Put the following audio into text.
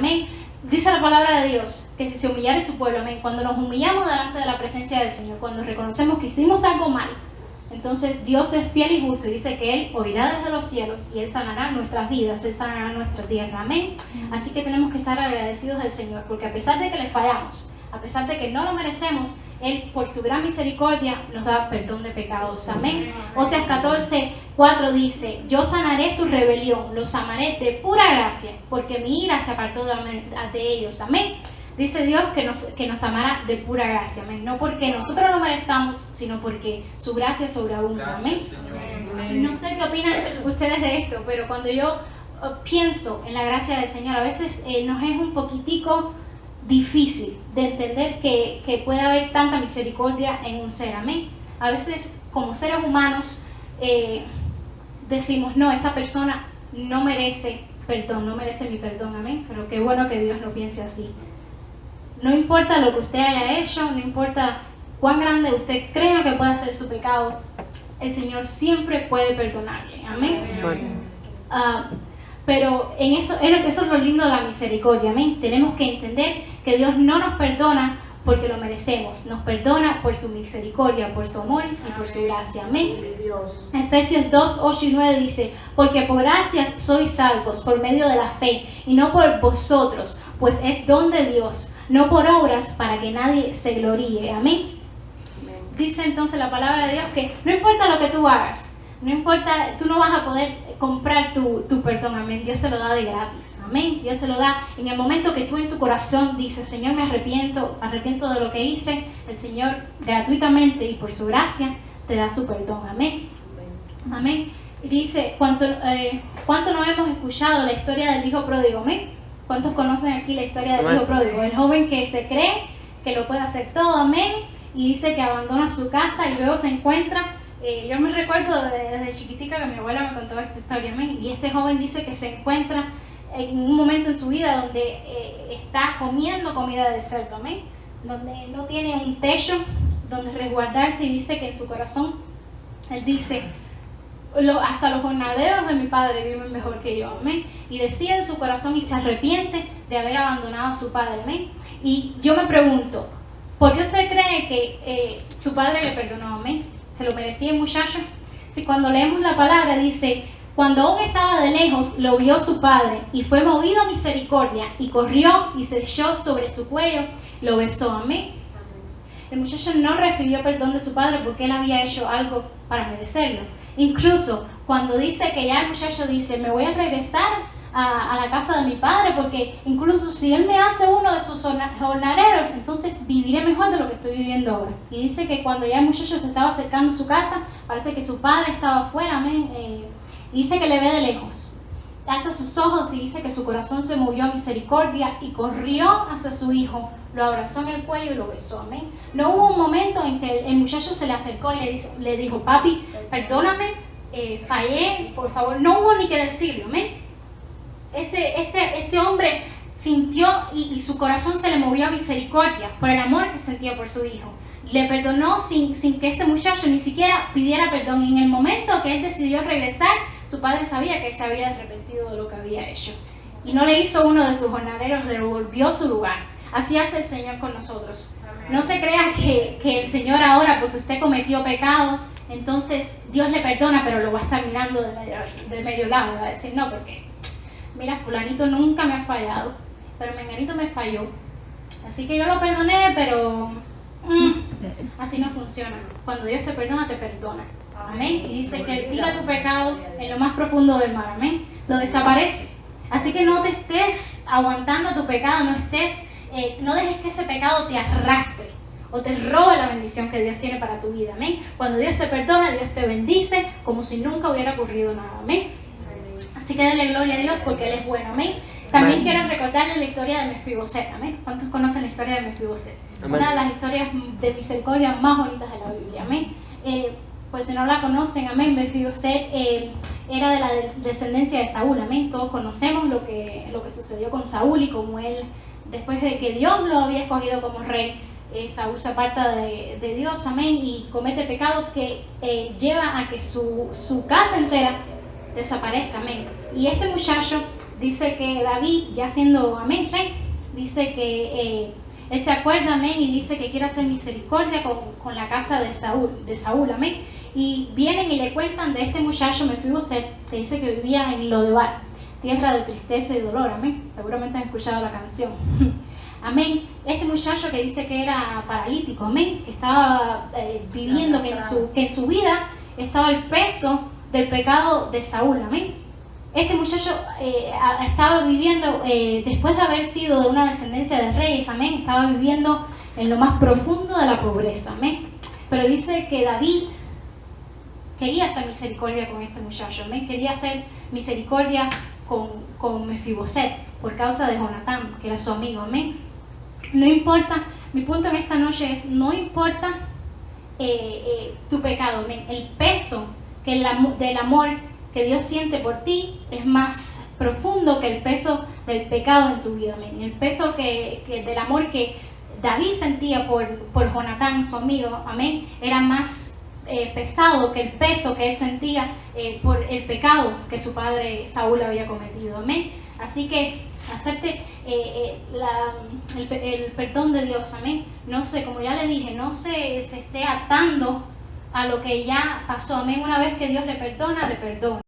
amén. Dice la palabra de Dios que si se humillare su pueblo, amén, cuando nos humillamos delante de la presencia del Señor, cuando reconocemos que hicimos algo mal, entonces Dios es fiel y justo y dice que Él oirá desde los cielos y Él sanará nuestras vidas, Él sanará nuestra tierra, amén. Así que tenemos que estar agradecidos del Señor, porque a pesar de que le fallamos, a pesar de que no lo merecemos, Él por su gran misericordia nos da perdón de pecados, amén. Oseas 14:4 dice: yo sanaré su rebelión, los amaré de pura gracia, porque mi ira se apartó de ellos, amén. Dice Dios que nos amará de pura gracia, amén. No porque nosotros lo merezcamos, sino porque su gracia sobreabunda, amén. No sé qué opinan ustedes de esto, pero cuando yo pienso en la gracia del Señor, a veces nos es un poquitico difícil de entender que puede haber tanta misericordia en un ser, amén. A veces como seres humanos decimos, no, esa persona no merece perdón, no merece mi perdón, amén. Pero qué bueno que Dios no piense así. No importa lo que usted haya hecho, no importa cuán grande usted crea que pueda ser su pecado, el Señor siempre puede perdonarle, amén. Pero eso es lo lindo de la misericordia, amén. Tenemos que entender que Dios no nos perdona porque lo merecemos, nos perdona por su misericordia, por su amor y por su gracia, amén. Efesios 2:8-9 dice: porque por gracias sois salvos por medio de la fe, y no por vosotros, pues es don de Dios, no por obras para que nadie se gloríe, amén. Dice entonces la palabra de Dios que no importa lo que tú hagas, no importa, tú no vas a poder comprar tu perdón, amén. Dios te lo da de gratis, amén. Dios te lo da en el momento que tú en tu corazón dices: Señor, me arrepiento de lo que hice. El Señor gratuitamente y por su gracia te da su perdón, amén. Amén. Y dice, ¿cuánto no hemos escuchado la historia del hijo pródigo, amén? ¿Cuántos conocen aquí la historia del hijo pródigo? El joven que se cree que lo puede hacer todo, amén. Y dice que abandona su casa y luego se encuentra. Yo me recuerdo desde chiquitica que mi abuela me contaba esta historia, amén. Y este joven dice que se encuentra en un momento en su vida donde está comiendo comida de cerdo, amén. Donde no tiene un techo donde resguardarse, y dice que en su corazón, él dice: hasta los jornaleros de mi padre viven mejor que yo, amén. Y decide en su corazón y se arrepiente de haber abandonado a su padre, amén. Y yo me pregunto, ¿por qué usted cree que su padre le perdonó, amén? ¿Se lo merecía el muchacho? Si cuando leemos la palabra dice: cuando aún estaba de lejos, lo vio su padre, y fue movido a misericordia, y corrió y se echó sobre su cuello, lo besó, amén. El muchacho no recibió perdón de su padre porque él había hecho algo para merecerlo. Incluso cuando dice que ya el muchacho dice: me voy a regresar a la casa de mi padre, porque incluso si él me hace uno de sus jornaleros, entonces viviré mejor de lo que estoy viviendo ahora. Y dice que cuando ya el muchacho se estaba acercando a su casa, parece que su padre estaba afuera, amén. Dice que le ve de lejos, alza sus ojos y dice que su corazón se movió a misericordia y corrió hacia su hijo, lo abrazó en el cuello y lo besó, amén. No hubo un momento en que el muchacho se le acercó y le dijo: papi, perdóname, fallé, por favor. No hubo ni que decirlo, amén. Este hombre sintió y su corazón se le movió a misericordia por el amor que sentía por su hijo. Le perdonó sin que ese muchacho ni siquiera pidiera perdón. Y en el momento que él decidió regresar, su padre sabía que él se había arrepentido de lo que había hecho. Y no le hizo uno de sus jornaleros, le devolvió su lugar. Así hace el Señor con nosotros. No se crea que el Señor ahora, porque usted cometió pecado, entonces Dios le perdona, pero lo va a estar mirando de medio lado. Va a decir: no, porque mira, fulanito nunca me ha fallado, pero menganito me falló. Así que yo lo perdoné, pero así no funciona. Cuando Dios te perdona, te perdona. Amén. Y dice que Él tira tu pecado en lo más profundo del mar. Amén. Lo desaparece. Así que no te estés aguantando tu pecado, no dejes que ese pecado te arrastre o te robe la bendición que Dios tiene para tu vida. Amén. Cuando Dios te perdona, Dios te bendice como si nunca hubiera ocurrido nada. Amén. Así que dale gloria a Dios porque Él es bueno. Amén. También quiero recordarles la historia de Mefiboset. Amén. ¿Cuántos conocen la historia de Mefiboset? Una de las historias de misericordia más bonitas de la Biblia. Amén. Por si no la conocen, amén, Mefiboset era de la descendencia de Saúl. Amén. Todos conocemos lo que sucedió con Saúl y cómo él, después de que Dios lo había escogido como rey, Saúl se aparta de Dios, amén, y comete pecado que lleva a que su casa entera desaparezca, amén. Y este muchacho dice que David, ya siendo, amén, rey, dice que él se acuerda, amén, y dice que quiere hacer misericordia con la casa de Saúl, amén. Y vienen y le cuentan de este muchacho Mefiboset, que dice que vivía en Lodebar, tierra de tristeza y dolor, amén. Seguramente han escuchado la canción. Amén. Este muchacho que dice que era paralítico, amén, que estaba viviendo, que en su vida estaba el peso del pecado de Saúl, amén. Este muchacho estaba viviendo, después de haber sido de una descendencia de reyes, amén, estaba viviendo en lo más profundo de la pobreza, amén. Pero dice que David quería hacer misericordia con este muchacho, amén, quería hacer misericordia con Mefiboset por causa de Jonatán, que era su amigo, amén. No importa, mi punto en esta noche es, no importa tu pecado, amén. El peso del amor que Dios siente por ti es más profundo que el peso del pecado en tu vida, amén. El peso del amor que David sentía por Jonatán, su amigo, amén, era más pesado que el peso que él sentía por el pecado que su padre Saúl había cometido, amén. Así que acepte el perdón de Dios, amén. No sé, como ya le dije, no se esté atando a lo que ya pasó, amén. Una vez que Dios le perdona, le perdona.